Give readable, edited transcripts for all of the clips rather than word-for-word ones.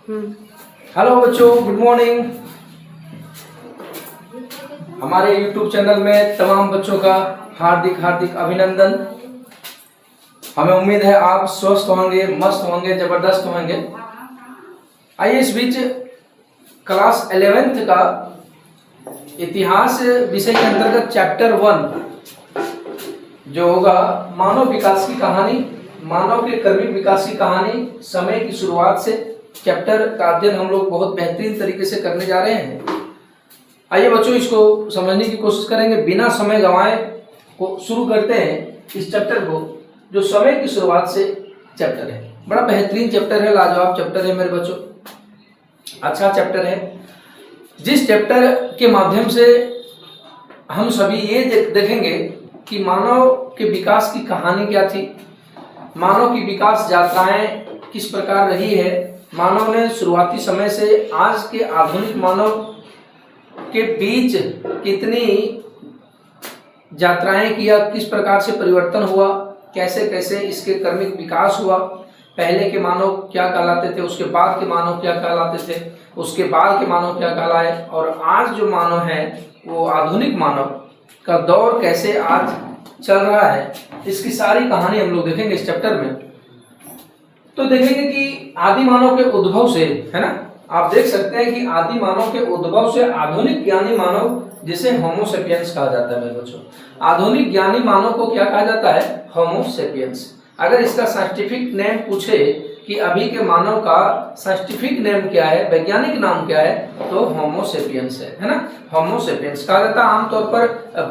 Hello बच्चों, good morning. हमारे YouTube channel में तमाम बच्चों का हार्दिक हार्दिक अभिनंदन। हमें उम्मीद है आप स्वस्थ होंगे, मस्त होंगे, जबरदस्त होंगे। आइए इस बीच क्लास 11th का इतिहास विषय के अंतर्गत चैप्टर 1 जो होगा मानव विकास की कहानी, मानव के क्रमिक विकास की कहानी, समय की शुरुआत से चैप्टर का अध्ययन हम लोग बहुत बेहतरीन तरीके से करने जा रहे हैं। आइए बच्चों, इसको समझने की कोशिश करेंगे बिना समय गंवाए। को शुरू करते हैं इस चैप्टर को, जो समय की शुरुआत से चैप्टर है। बड़ा बेहतरीन चैप्टर है, लाजवाब चैप्टर है मेरे बच्चों, अच्छा चैप्टर है। जिस चैप्टर के माध्यम से हम सभी ये देखेंगे कि मानव के विकास की कहानी क्या थी, मानव की विकास यात्राएं किस प्रकार रही है, मानव ने शुरुआती समय से आज के आधुनिक मानव के बीच कितनी यात्राएं किया, किस प्रकार से परिवर्तन हुआ, कैसे कैसे इसके क्रमिक विकास हुआ, पहले के मानव क्या कहलाते थे, उसके बाद के मानव क्या कहलाते थे, उसके बाद के मानव क्या कहलाए, और आज जो मानव है वो आधुनिक मानव का दौर कैसे आज चल रहा है, इसकी सारी कहानी हम लोग देखेंगे इस चैप्टर में। तो देखेंगे कि आदि मानव के उद्भव से, है ना, आप देख सकते हैं कि आदि मानव के उद्भव से आधुनिक ज्ञानी मानव, जिसे होमो सेपियंस कहा जाता है मेरे बच्चों, आधुनिक ज्ञानी मानव को क्या कहा जाता है, होमो सेपियंस। अगर इसका साइंटिफिक नेम पूछे कि अभी के मानव का साइंटिफिक नेम क्या है, वैज्ञानिक नाम क्या है, तो होमो सेपियंस है ना। होमो सेपियंस कहा जाता है। आमतौर पर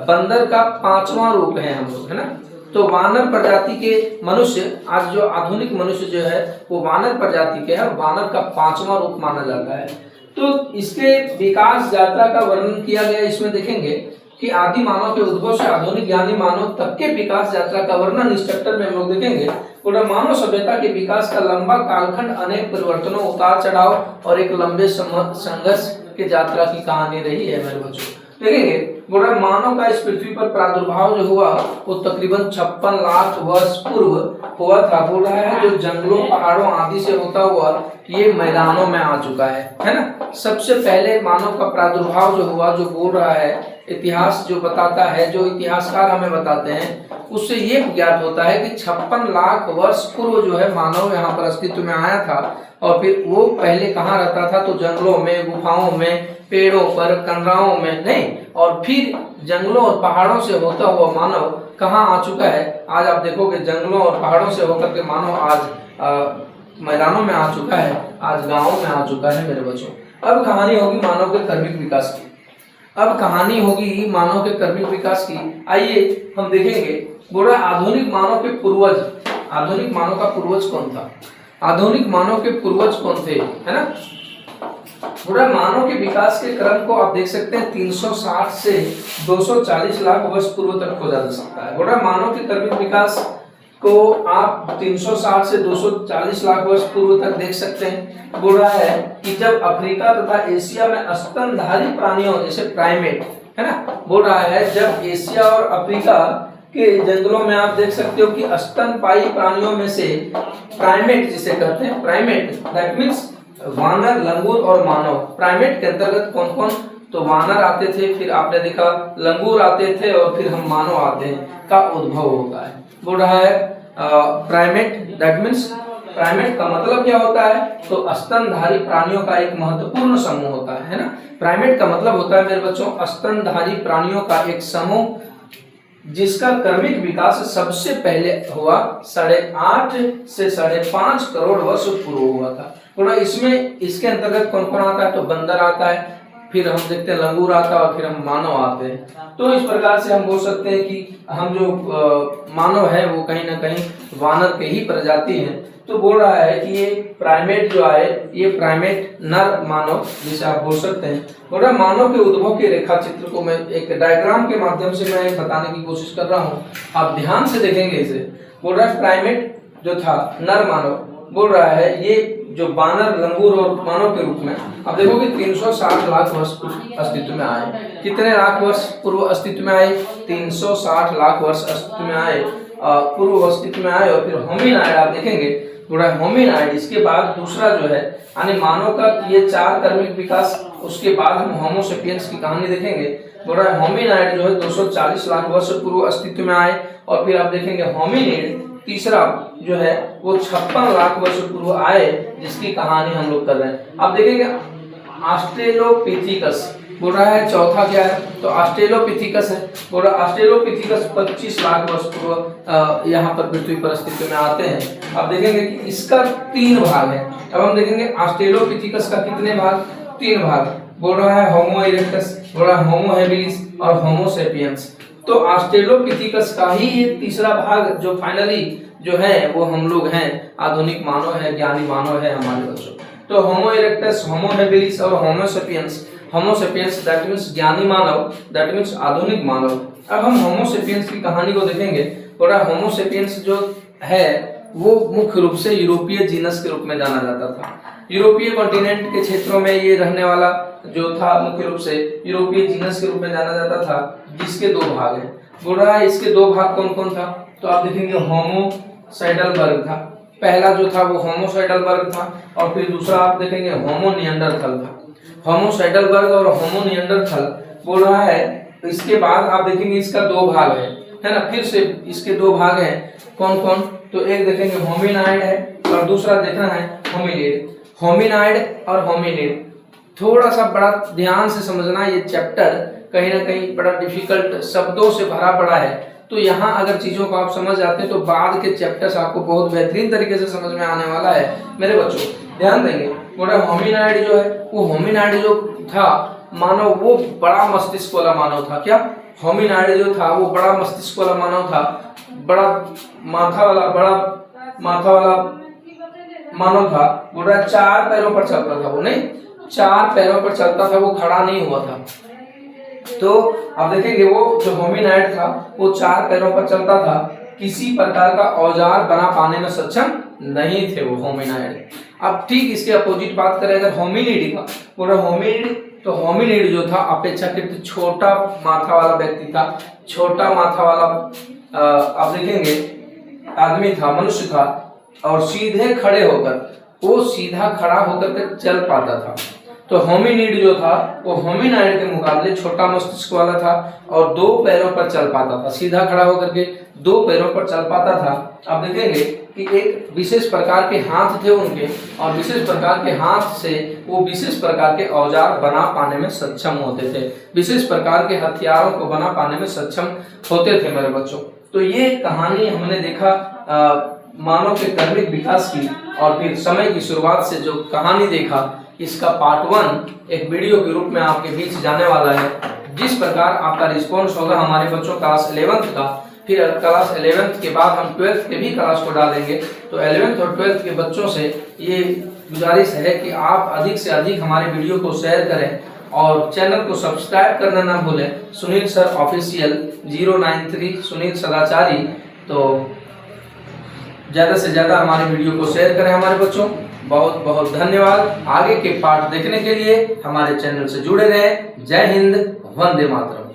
बंदर का 5वां रूप है हम लोग, है ना। तो वानर प्रजाति के मनुष्य, आज जो आधुनिक मनुष्य जो है वो वानर प्रजाति के है, वानर का 5वां रूप माना जाता है। तो इसके विकास यात्रा का वर्णन किया गया, इसमें देखेंगे कि आदि मानव के उद्भव से आधुनिक ज्ञानी मानव तक के विकास यात्रा का वर्णन इस चैप्टर में हम लोग देखेंगे। पूरा मानव सभ्यता के विकास का लंबा कालखंड अनेक परिवर्तनों, उतार चढ़ाव और एक लंबे संघर्ष की यात्रा की कहानी रही है मेरे बच्चों। देखेंगे गोड़ा मानव का इस पृथ्वी पर प्रादुर्भाव जो हुआ वो तकरीबन 56 लाख वर्ष पूर्व हुआ था। बोल रहा है जो जंगलों, पहाड़ों आदि से होता हुआ ये मैदानों में आ चुका है ना। सबसे पहले मानव का प्रादुर्भाव जो हुआ, जो बोल रहा है इतिहास जो बताता है, जो इतिहासकार हमें बताते हैं, उससे ये ज्ञात होता है कि 56 लाख वर्ष पूर्व जो है मानव यहाँ पर अस्तित्व में आया था। और फिर वो पहले कहाँ रहता था, तो जंगलों में, गुफाओं में, पेड़ों पर, कंदराओं में नहीं, और फिर जंगलों और पहाड़ों से होता हुआ मानव कहाँ आ चुका है। आज आप देखोगे जंगलों और पहाड़ों से होकर के मानव आज मैदानों में आ चुका है, आज गाँवों में आ चुका है मेरे बच्चों। अब कहानी होगी मानव के क्रमिक विकास की, अब कहानी होगी मानव के क्रमिक विकास की। आइए हम देखेंगे बोला आधुनिक मानव के पूर्वज, आधुनिक मानव का पूर्वज कौन था, आधुनिक मानव के पूर्वज कौन थे, है ना। पूरा मानव के विकास के क्रम को आप देख सकते हैं 360 से 240 लाख वर्ष पूर्व तक खोजा जा सकता है। बोला मानव के क्रमिक विकास को आप 360 से 240 लाख वर्ष पूर्व तक देख सकते हैं। बोल रहा है कि जब अफ्रीका तथा एशिया में स्तनधारी प्राणियों जैसे प्राइमेट, है ना, बोल रहा है जब एशिया और अफ्रीका के जंगलों में आप देख सकते हो कि स्तनपायी प्राणियों में से प्राइमेट जिसे कहते हैं, प्राइमेट दैट मीन्स वानर, लंगूर और मानव। प्राइमेट के अंतर्गत कौन कौन, तो वानर आते थे, फिर आपने देखा लंगूर आते थे, और फिर हम मानव आते हैं का उद्भव होता है। बोल रहा है प्राइमेट दैट मीन्स, प्राइमेट का मतलब क्या होता है, तो स्तनधारी प्राणियों का एक महत्वपूर्ण समूह होता है ना। प्राइमेट का मतलब होता है मेरे बच्चों स्तनधारी प्राणियों का एक समूह जिसका क्रमिक विकास सबसे पहले हुआ 8.5 से 5.5 करोड़ वर्ष पूर्व हुआ था। थोड़ा इसमें इसके अंतर्गत कौन कौन आता है, तो बंदर आता है, फिर हम देखते हैं लंगूर आता है, और फिर हम मानव आते हैं। तो इस प्रकार से हम बोल सकते हैं कि हम जो मानव है वो कहीं ना कहीं वानर के ही प्रजाति हैं। तो बोल रहा है कि ये प्राइमेट जो आए, ये प्राइमेट नर मानव जिसे आप बोल सकते हैं। बोल रहा मानव के उद्भव के रेखा चित्र को मैं एक डायग्राम के माध्यम से मैं बताने की कोशिश कर रहा हूँ, आप ध्यान से देखेंगे इसे। बोल रहा है प्राइमेट जो था नर मानव, बोल रहा है ये जो वानर, लंगूर और मानव के रूप में आप देखोगे 360 लाख वर्ष अस्तित्व में आए। कितने लाख वर्ष पूर्व अस्तित्व में आए, 360 लाख वर्ष अस्तित्व में आए, पूर्व अस्तित्व में आए, और फिर होमिनाइड आप देखेंगे बोल रहा है होमिनाइड, इसके बाद दूसरा जो है यानी मानव का ये 4 कर्मिक विकास, उसके बाद हम होमो सेपियंस की कहानी देखेंगे। बोल रहा है होमिनाइड जो है 240 लाख वर्ष पूर्व अस्तित्व में आए, और फिर आप देखेंगे होमिनिड तीसरा जो है वो 56 लाख वर्ष पूर्व आए, जिसकी कहानी हम लोग कर रहे हैं। आप देखेंगे ऑस्ट्रेलोपिथेकस, बोल रहा है चौथा क्या है, तो ऑस्ट्रेलोपिथेकस है। बोल रहा है ऑस्ट्रेलोपिथेकस 25 लाख वर्ष पूर्व यहाँ पर पृथ्वी पर अस्तित्व में आते हैं। आप देखेंगे कि इसका 3 भाग है। अब हम देखेंगे ऑस्ट्रेलोपिथेकस का कितने भाग, 3 भाग। बोल रहा है होमो इरेक्टस, बोल रहा है होमो हैबिलिस और होमो सेपियंस। तो ऑस्ट्रेलोपिथेकस का ही ये तीसरा भाग जो फाइनली जो है वो हम लोग हैं, आधुनिक मानव है, ज्ञानी मानव है हमारे बच्चों। तो होमो इरेक्टस, होमो हैबिलिस और Homo sapiens. Homo sapiens that means ज्ञानी मानव, दैट मींस आधुनिक मानव। अब हम होमो सेपियंस की कहानी को देखेंगे। बोल रहा है होमो सेपियंस जो है वो मुख्य रूप से यूरोपीय जीनस के रूप में जाना जाता था। यूरोपीय कॉन्टिनेंट के क्षेत्रों में ये रहने वाला जो था मुख्य रूप से यूरोपीय जीनस के रूप में जाना जाता था, जिसके 2 भाग हैं। बोल रहा है इसके 2 भाग कौन कौन था, तो आप देखेंगे होमो सैडलबर्ग था, पहला जो था वो होमो सैडलबर्ग था, और फिर दूसरा आप देखेंगे होमो निएंडरथल था। होमो सैडलबर्ग और होमो निएंडरथल बोल रहा है। इसके बाद आप देखेंगे इसका 2 भाग है ना, फिर से इसके 2 भाग हैं। कौन कौन, तो एक देखेंगे होमिनाइड है और दूसरा देखना है होमिनिड। होमिनाइड और होमिनिड थोड़ा सा बड़ा ध्यान से समझना, ये चैप्टर कहीं ना कहीं बड़ा डिफिकल्ट शब्दों से भरा पड़ा है। तो यहाँ अगर चीजों को आप समझ जाते हैं तो बाद के चैप्टर्स आपको बहुत बेहतरीन तरीके से समझ में आने वाला है मेरे बच्चों, ध्यान देंगे। बोला होमिनाइड जो है वो होमिनाइड जो था मानव, वो बड़ा मस्तिष्क वाला मानव था। क्या होमिनाइड जो था वो बड़ा मस्तिष्क वाला मानव था, बड़ा माथा वाला मानव था। बोल रहा है 4 पैरों पर चलता था, वो नहीं 4 पैरों पर चलता था, वो खड़ा नहीं हुआ था। तो आप देखेंगे वो जो होमिनाइड था वो 4 पैरों पर चलता था, किसी प्रकार का औजार बना पाने में सक्षम नहीं थे वो होमिनाइड। अब ठीक इसके अपोजिट बात करें अगर होमिनिड का, बोल रहा होमिनिड, तो होमिनिड जो था अपेक्षाकृत छोटा माथा वाला व्यक्ति था, छोटा माथा वाला आप देखेंगे आदमी था, मनुष्य था, और सीधे खड़े होकर वो सीधा खड़ा होकर के चल पाता था। तो होमिनिड जो था वो होमिनाइड के मुकाबले छोटा मस्तिष्क वाला था और 2 पैरों पर चल पाता था, सीधा खड़ा होकर के 2 पैरों पर चल पाता था। आप देखेंगे कि एक विशेष प्रकार के हाथ थे उनके, और विशेष प्रकार के हाथ से वो विशेष प्रकार के औजार बना पाने में सक्षम होते थे, विशेष प्रकार के हथियारों को बना पाने में सक्षम होते थे मेरे बच्चों। तो ये कहानी हमने देखा मानव के कर्मिक विकास की, और फिर समय की शुरुआत से जो कहानी देखा, इसका पार्ट 1 एक वीडियो के रूप में आपके बीच जाने वाला है। जिस प्रकार आपका रिस्पॉन्स होगा हमारे बच्चों क्लास 11th का, फिर क्लास 11th के बाद हम 12th के भी क्लास को डालेंगे। तो 11th और 12th के बच्चों से ये गुजारिश है कि आप अधिक से अधिक हमारे वीडियो को शेयर करें और चैनल को सब्सक्राइब करना ना भूलें। सुनील सर ऑफिशियल 093 सुनील सदाचारी। तो ज़्यादा से ज़्यादा हमारे वीडियो को शेयर करें हमारे बच्चों। बहुत बहुत धन्यवाद। आगे के पार्ट देखने के लिए हमारे चैनल से जुड़े रहें। जय हिंद, वंदे मातरम।